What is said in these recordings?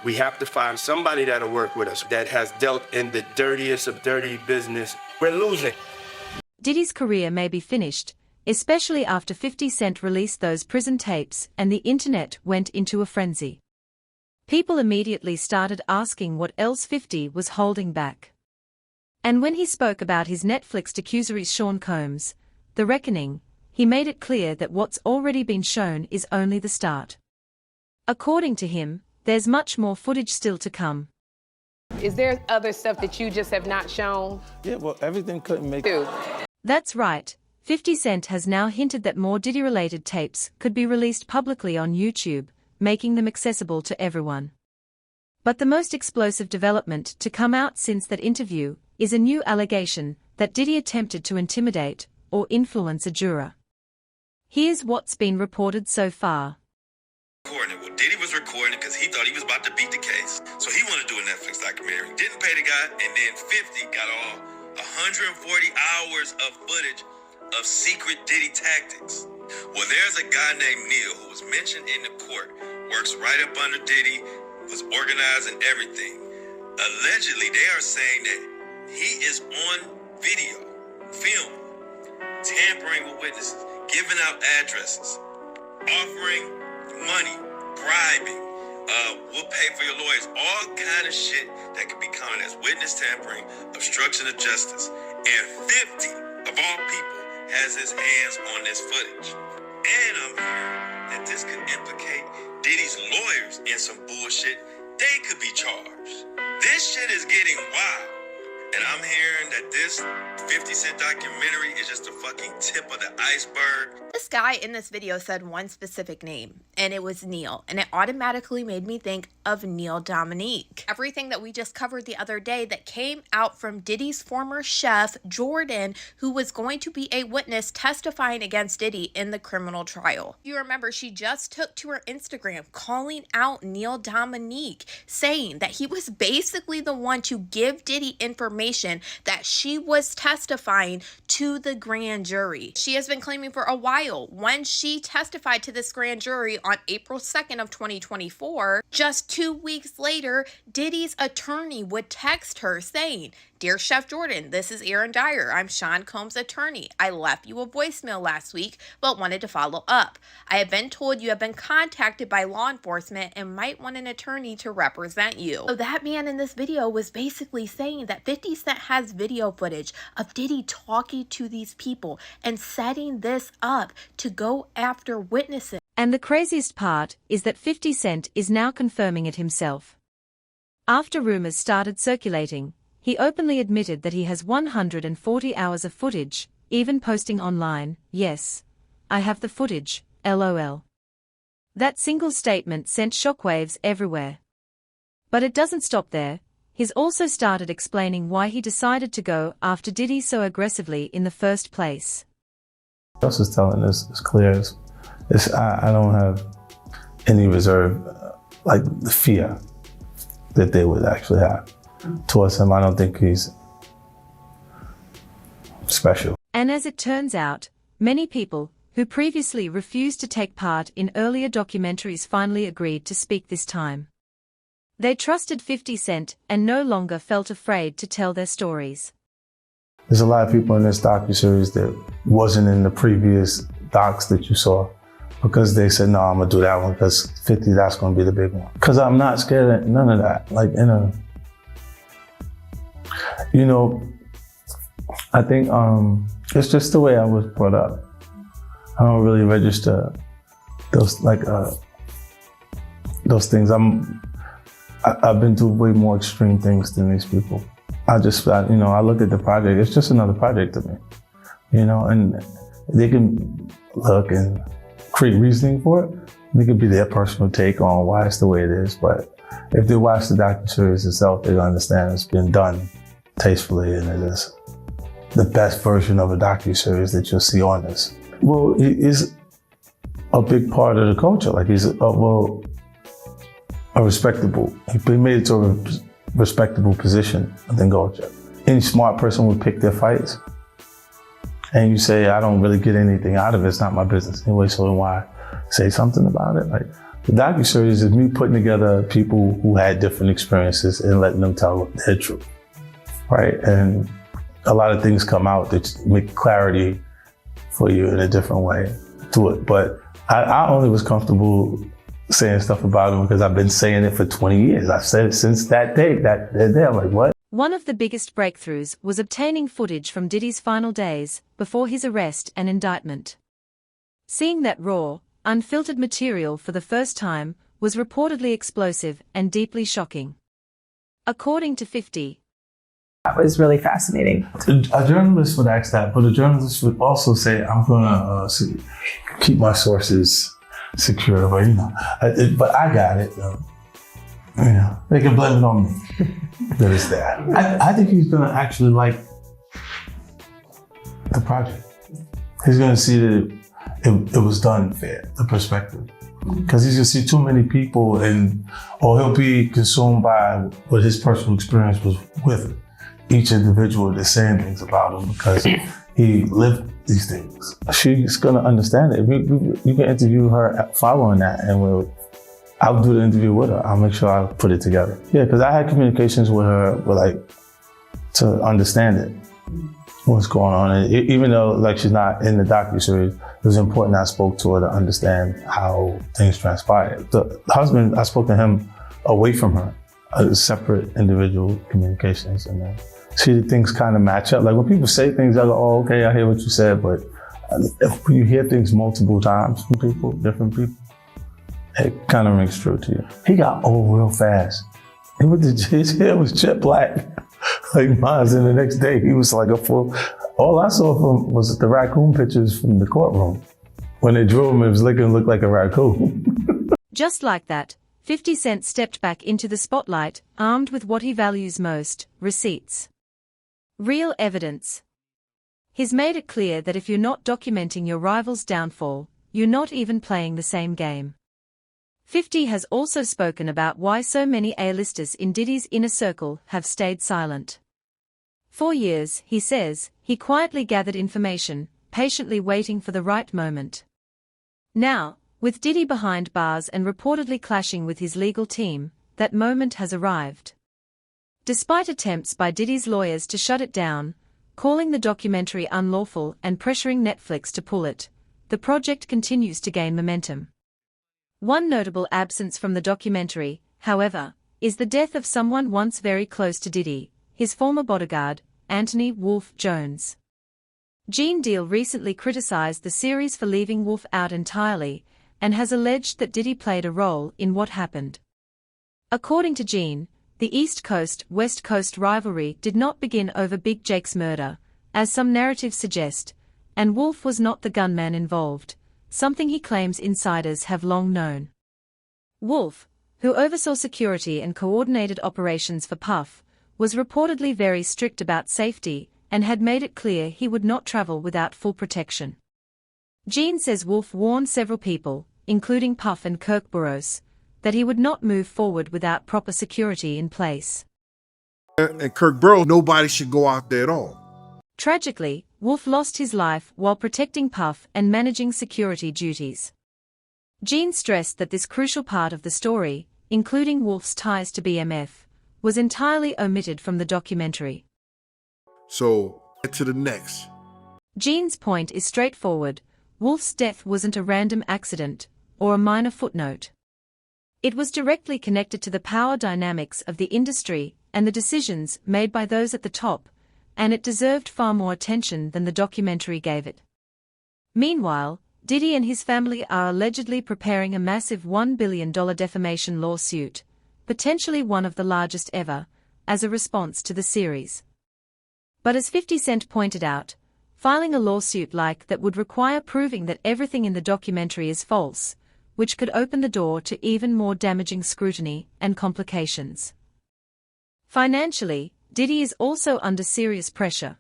We have to find somebody that'll work with us that has dealt in the dirtiest of dirty business. We're losing. Diddy's career may be finished, especially after 50 Cent released those prison tapes and the internet went into a frenzy. People immediately started asking what else 50 was holding back. And when he spoke about his Netflix docuseries Sean Combs, The Reckoning, he made it clear that what's already been shown is only the start. According to him, there's much more footage still to come. Is there other stuff that you just have not shown? Yeah, well, everything couldn't make it. That's right. 50 Cent has now hinted that more Diddy-related tapes could be released publicly on YouTube, making them accessible to everyone. But the most explosive development to come out since that interview is a new allegation that Diddy attempted to intimidate or influence a juror. Here's what's been reported so far. Well, Diddy was recording because he thought he was about to beat the case. So he wanted to do a Netflix documentary. Didn't pay the guy, and then 50 got all 140 hours of footage of secret Diddy tactics. Well, there's a guy named Neil who was mentioned in the court, works right up under Diddy, was organizing everything. Allegedly, they are saying that he is on video, film, tampering with witnesses, giving out addresses, offering money, bribing, we'll pay for your lawyers, all kind of shit that could be counted as witness tampering, obstruction of justice. And 50, of all people, has his hands on this footage. And I'm hearing that this could implicate Diddy's lawyers in some bullshit. They could be charged. This shit is getting wild. And I'm hearing that this 50 Cent documentary is just the fucking tip of the iceberg. This guy in this video said one specific name, and it was Neil, and it automatically made me think of Neil Dominique. Everything that we just covered the other day that came out from Diddy's former chef, Jordan, who was going to be a witness testifying against Diddy in the criminal trial. You remember, she just took to her Instagram calling out Neil Dominique, saying that he was basically the one to give Diddy information that she was testifying to the grand jury. She has been claiming for a while, when she testified to this grand jury on April 2nd of 2024, just 2 weeks later, Diddy's attorney would text her saying, "Dear Chef Jordan, this is Aaron Dyer. I'm Sean Combs' attorney. I left you a voicemail last week, but wanted to follow up. I have been told you have been contacted by law enforcement and might want an attorney to represent you." So that man in this video was basically saying that 50 Cent has video footage of Diddy talking to these people and setting this up to go after witnesses. And the craziest part is that 50 Cent is now confirming it himself. After rumors started circulating, he openly admitted that he has 140 hours of footage, even posting online, "Yes, I have the footage, LOL." That single statement sent shockwaves everywhere. But it doesn't stop there. He's also started explaining why he decided to go after Diddy so aggressively in the first place. Else is telling us it's clear. I don't have any reserve, like the fear that they would actually have towards him. I don't think he's special. And as it turns out, many people who previously refused to take part in earlier documentaries finally agreed to speak this time. They trusted 50 Cent and no longer felt afraid to tell their stories. There's a lot of people in this docuseries that wasn't in the previous docs that you saw because they said, no, I'm gonna do that one because 50, that's gonna be the big one. Because I'm not scared of none of that. Like, I think it's just the way I was brought up. I don't really register those things. I've been through way more extreme things than these people. I look at the project, it's just another project to me, and they can look and create reasoning for it. It could be their personal take on why it's the way it is, but if they watch the docuseries itself, they'll understand it's been done tastefully and it is the best version of a docuseries that you'll see on this. Well, he is a big part of the culture. Like he's a respectable, he made it to a respectable position within culture. Any smart person would pick their fights. And you say, I don't really get anything out of it, it's not my business anyway, so why say something about it? Like, The docuseries is me putting together people who had different experiences and letting them tell their truth, right? And a lot of things come out that make clarity for you in a different way to it. But I only was comfortable saying stuff about him because I've been saying it for 20 years. I've said it since that day. That day, I'm like, what? One of the biggest breakthroughs was obtaining footage from Diddy's final days before his arrest and indictment. Seeing that raw, unfiltered material for the first time was reportedly explosive and deeply shocking. According to 50, that was really fascinating. A journalist would ask that, but a journalist would also say, I'm gonna keep my sources secure, but but I got it. They can blame it on me that it's that. I think he's gonna actually like the project. He's gonna see that it was done fair, the perspective. Because he's gonna see too many people or he'll be consumed by what his personal experience was with each individual that's saying things about him because he lived these things. She's gonna understand it. You can interview her following that and I'll do the interview with her. I'll make sure I put it together. Yeah, because I had communications with her to understand it, what's going on. And even though she's not in the docuseries, it was important I spoke to her to understand how things transpired. The husband, I spoke to him away from her, separate individual communications. And see, things kind of match up. Like when people say things, I go, oh, okay, I hear what you said. But when you hear things multiple times from people, different people, it kind of rings true to you. He got old real fast. His hair was jet black, like mine. And the next day, he was like a full. All I saw from was the raccoon pictures from the courtroom. When they drew him, it was looked like a raccoon. Just like that, 50 Cent stepped back into the spotlight, armed with what he values most: receipts. Real evidence. He's made it clear that if you're not documenting your rival's downfall, you're not even playing the same game. 50 has also spoken about why so many A-listers in Diddy's inner circle have stayed silent. For years, he says, he quietly gathered information, patiently waiting for the right moment. Now, with Diddy behind bars and reportedly clashing with his legal team, that moment has arrived. Despite attempts by Diddy's lawyers to shut it down, calling the documentary unlawful and pressuring Netflix to pull it, the project continues to gain momentum. One notable absence from the documentary, however, is the death of someone once very close to Diddy, his former bodyguard, Anthony "Wolf" Jones. Gene Deal recently criticized the series for leaving Wolf out entirely, and has alleged that Diddy played a role in what happened. According to Gene, the East Coast-West Coast rivalry did not begin over Big Jake's murder, as some narratives suggest, and Wolf was not the gunman involved, something he claims insiders have long known. Wolf, who oversaw security and coordinated operations for Puff, was reportedly very strict about safety and had made it clear he would not travel without full protection. Gene says Wolf warned several people, including Puff and Kirk Burroughs, that he would not move forward without proper security in place. And Kirk Burroughs, nobody should go out there at all. Tragically, Wolf lost his life while protecting Puff and managing security duties. Gene stressed that this crucial part of the story, including Wolf's ties to BMF, was entirely omitted from the documentary. So, to the next. Gene's point is straightforward: Wolf's death wasn't a random accident, or a minor footnote. It was directly connected to the power dynamics of the industry and the decisions made by those at the top, and it deserved far more attention than the documentary gave it. Meanwhile, Diddy and his family are allegedly preparing a massive $1 billion defamation lawsuit, potentially one of the largest ever, as a response to the series. But as 50 Cent pointed out, filing a lawsuit like that would require proving that everything in the documentary is false, which could open the door to even more damaging scrutiny and complications. Financially, Diddy is also under serious pressure.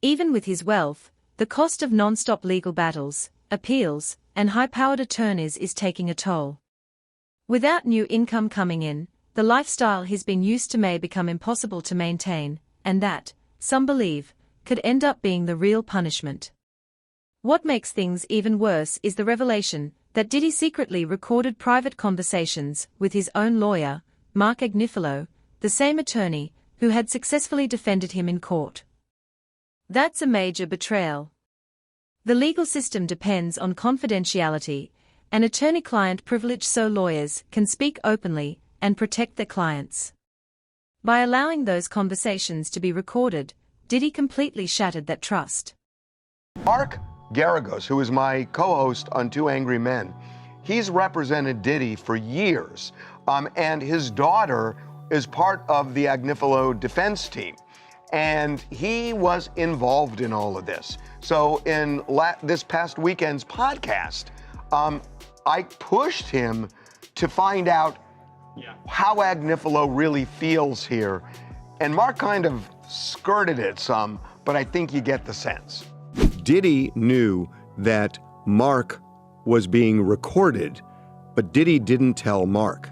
Even with his wealth, the cost of non-stop legal battles, appeals, and high-powered attorneys is taking a toll. Without new income coming in, the lifestyle he's been used to may become impossible to maintain, and that, some believe, could end up being the real punishment. What makes things even worse is the revelation that Diddy secretly recorded private conversations with his own lawyer, Mark Agnifilo, the same attorney who had successfully defended him in court. That's a major betrayal. The legal system depends on confidentiality and attorney-client privilege so lawyers can speak openly and protect their clients. By allowing those conversations to be recorded, Diddy completely shattered that trust. Mark Garagos, who is my co-host on Two Angry Men, he's represented Diddy for years, and his daughter is part of the Agnifilo defense team, and he was involved in all of this. So in this past weekend's podcast, I pushed him to find out how Agnifilo really feels here, and Mark kind of skirted it some, but I think you get the sense. Diddy knew that Mark was being recorded, but Diddy didn't tell Mark.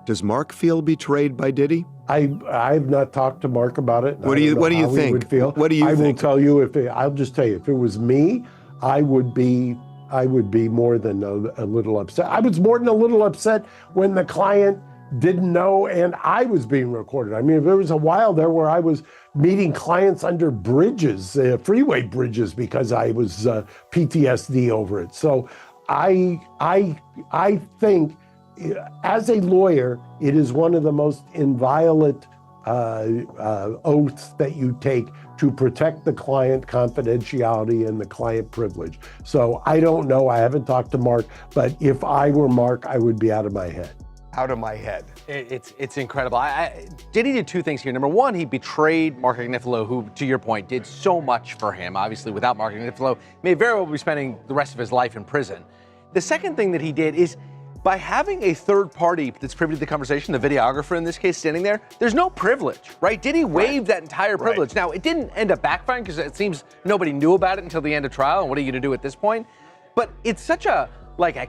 Does Mark feel betrayed by Diddy? I've not talked to Mark about it. What do you think? Would feel. What do you think? I will tell you, I'll just tell you, if it was me, I would be more than a little upset. I was more than a little upset when the client didn't know and I was being recorded. I mean, there was a while there where I was meeting clients under bridges, freeway bridges, because I was PTSD over it. So I think, as a lawyer, it is one of the most inviolate oaths that you take to protect the client confidentiality and the client privilege. So I don't know, I haven't talked to Mark, but if I were Mark, I would be out of my head. Out of my head. It's incredible. Diddy did two things here. Number one, he betrayed Mark Agnifilo, who, to your point, did so much for him. Obviously, without Mark Agnifilo, may very well be spending the rest of his life in prison. The second thing that he did is, by having a third party that's privy to the conversation, the videographer in this case standing there, there's no privilege, right? Diddy waived that entire privilege. Right. Now, it didn't end up backfiring because it seems nobody knew about it until the end of trial, and what are you going to do at this point? But it's such a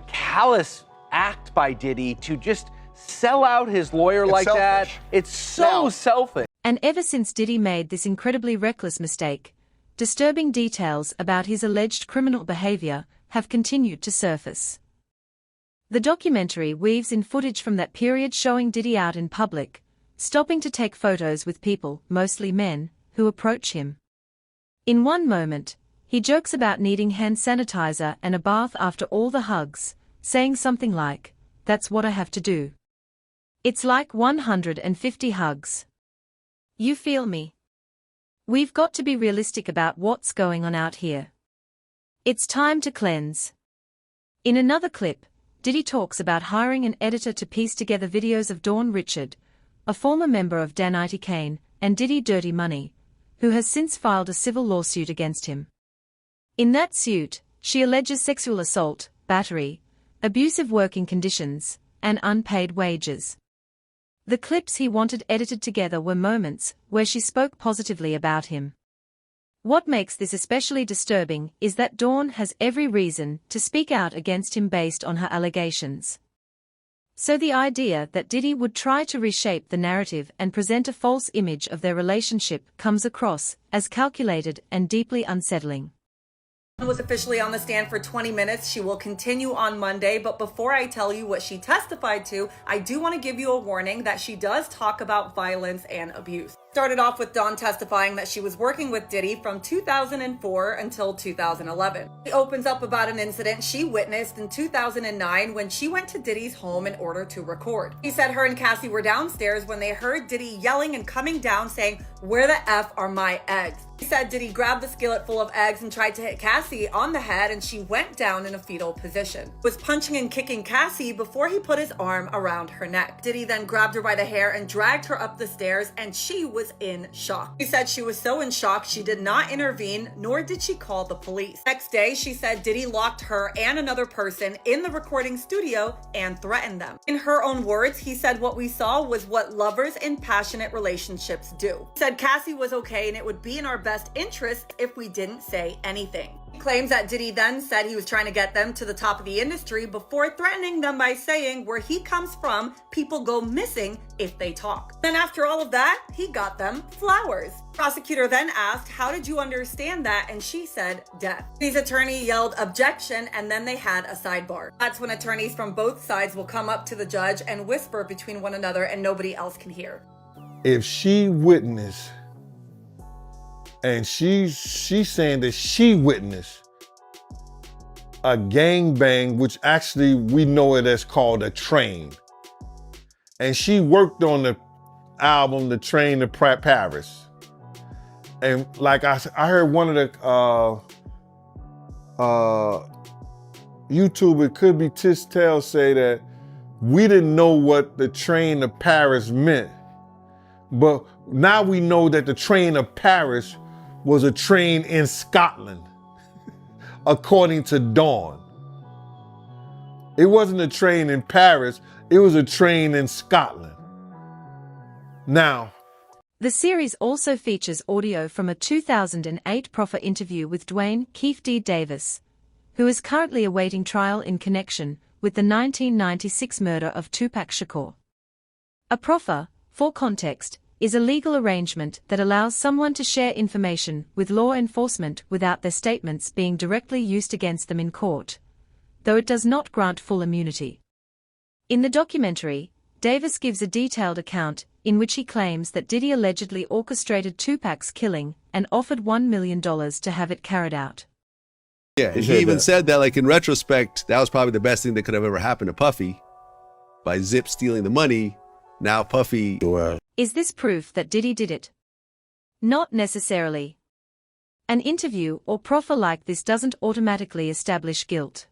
callous act by Diddy to just sell out his lawyer like selfish. That. It's so selfish. And ever since Diddy made this incredibly reckless mistake, disturbing details about his alleged criminal behavior have continued to surface. The documentary weaves in footage from that period showing Diddy out in public, stopping to take photos with people, mostly men, who approach him. In one moment, he jokes about needing hand sanitizer and a bath after all the hugs, saying something like, "That's what I have to do. It's like 150 hugs. You feel me? We've got to be realistic about what's going on out here. It's time to cleanse." In another clip, Diddy talks about hiring an editor to piece together videos of Dawn Richard, a former member of Danity Kane and Diddy Dirty Money, who has since filed a civil lawsuit against him. In that suit, she alleges sexual assault, battery, abusive working conditions, and unpaid wages. The clips he wanted edited together were moments where she spoke positively about him. What makes this especially disturbing is that Dawn has every reason to speak out against him based on her allegations. So the idea that Diddy would try to reshape the narrative and present a false image of their relationship comes across as calculated and deeply unsettling. Was officially on the stand for 20 minutes. She will continue on Monday, but before I tell you what she testified to, I do want to give you a warning that she does talk about violence and abuse. Started off with Dawn testifying that she was working with Diddy from 2004 until 2011. She opens up about an incident she witnessed in 2009 when she went to Diddy's home in order to record. She said her and Cassie were downstairs when they heard Diddy yelling and coming down saying, "Where the F are my eggs?" She said Diddy grabbed the skillet full of eggs and tried to hit Cassie on the head, and she went down in a fetal position. Was punching and kicking Cassie before he put his arm around her neck. Diddy then grabbed her by the hair and dragged her up the stairs, and she was in shock. She said she was so in shock she did not intervene, nor did she call the police. Next day, she said Diddy locked her and another person in the recording studio and threatened them. In her own words, he said what we saw was what lovers in passionate relationships do. He said Cassie was okay and it would be in our best interest if we didn't say anything. He claims that Diddy then said he was trying to get them to the top of the industry before threatening them by saying where he comes from, people go missing if they talk. Then after all of that, he got them flowers. Prosecutor then asked, how did you understand that? And she said, death. His attorney yelled objection, and then they had a sidebar. That's when attorneys from both sides will come up to the judge and whisper between one another and nobody else can hear. If she witnessed, and she's saying that she witnessed a gangbang, which actually we know it as called a train. And she worked on the album, The Train to Paris. And like I heard one of the YouTube, it could be Tistel, say that we didn't know what the train to Paris meant. But now we know that the train to Paris was a train in Scotland, according to Dawn. It wasn't a train in Paris, it was a train in Scotland. Now, the series also features audio from a 2008 proffer interview with Dwayne Keefe D. Davis, who is currently awaiting trial in connection with the 1996 murder of Tupac Shakur. A proffer, for context, is a legal arrangement that allows someone to share information with law enforcement without their statements being directly used against them in court, though it does not grant full immunity. In the documentary, Davis gives a detailed account in which he claims that Diddy allegedly orchestrated Tupac's killing and offered $1 million to have it carried out. Yeah, and he even said that, like, in retrospect, that was probably the best thing that could have ever happened to Puffy. By Zip stealing the money, now Puffy... Is this proof that Diddy did it? Not necessarily. An interview or proffer like this doesn't automatically establish guilt.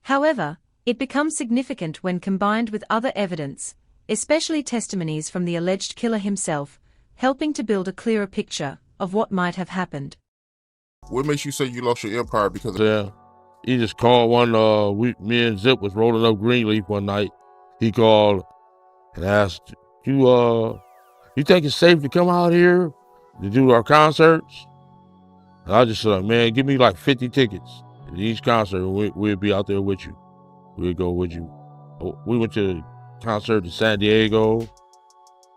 However, it becomes significant when combined with other evidence, especially testimonies from the alleged killer himself, helping to build a clearer picture of what might have happened. What makes you say you lost your empire because of that? He just called me and Zip was rolling up Greenleaf one night. He called and asked, you think it's safe to come out here to do our concerts? And I just said, man, give me like 50 tickets to each concert and we'll be out there with you. We'll go with you. We went to the concert in San Diego,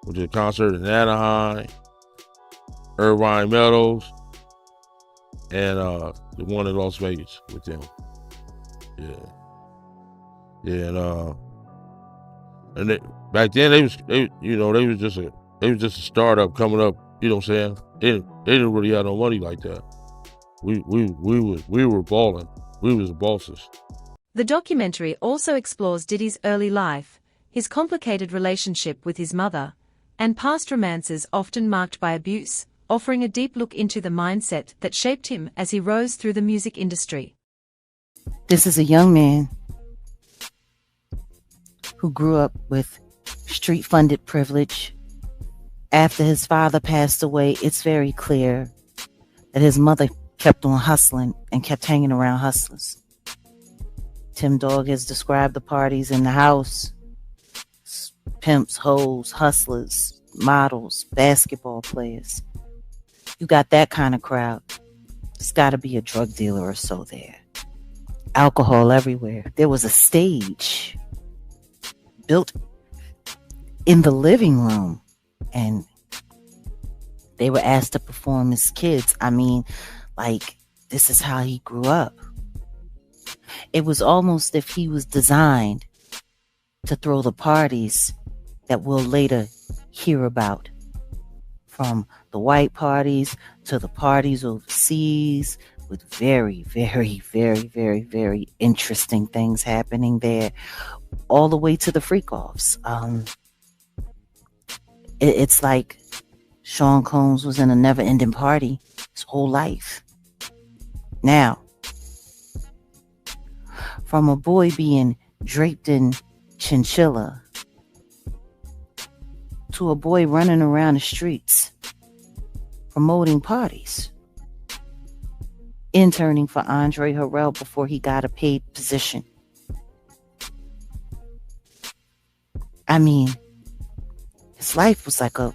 went to the concert in Anaheim, Irvine Meadows, and the one in Las Vegas with them. Yeah, and back then they was just a startup coming up. You know what I'm saying? They didn't really have no money like that. We were balling. We was the bosses. The documentary also explores Diddy's early life, his complicated relationship with his mother, and past romances often marked by abuse, offering a deep look into the mindset that shaped him as he rose through the music industry. This is a young man who grew up with street-funded privilege. After his father passed away, it's very clear that his mother kept on hustling and kept hanging around hustlers. Tim Dog has described the parties in the house: pimps, hoes, hustlers, models, basketball players. You got that kind of crowd. There's got to be a drug dealer or so there. Alcohol everywhere. There was a stage built in the living room, and they were asked to perform as kids. I mean, like, this is how he grew up. It was almost if he was designed to throw the parties that we'll later hear about. From the white parties to the parties overseas, with very, very, very, very, very interesting things happening there, all the way to the freak-offs. It's like Sean Combs was in a never-ending party his whole life. Now, from a boy being draped in chinchilla to a boy running around the streets promoting parties, interning for Andre Harrell before he got a paid position. I mean, his life was like a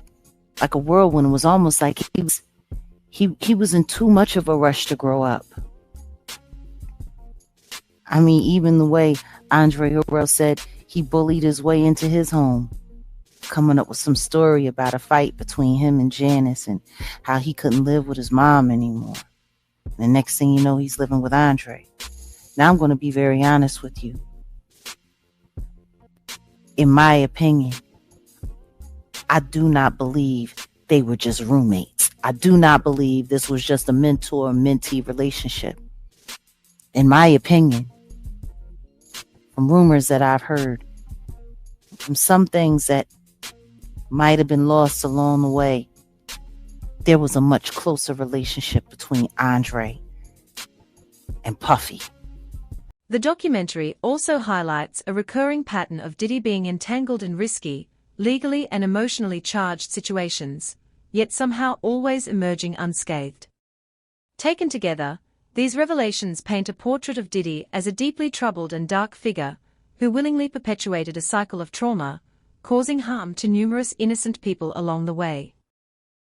whirlwind. It was almost like he was in too much of a rush to grow up. I mean, even the way Andre Harrell said he bullied his way into his home, coming up with some story about a fight between him and Janice and how he couldn't live with his mom anymore. The next thing you know, he's living with Andre. Now I'm going to be very honest with you. In my opinion, I do not believe they were just roommates. I do not believe this was just a mentor-mentee relationship. In my opinion, from rumors that I've heard, from some things that might have been lost along the way, there was a much closer relationship between Andre and Puffy. The documentary also highlights a recurring pattern of Diddy being entangled in risky, legally and emotionally charged situations, yet somehow always emerging unscathed. Taken together, these revelations paint a portrait of Diddy as a deeply troubled and dark figure who willingly perpetuated a cycle of trauma, causing harm to numerous innocent people along the way.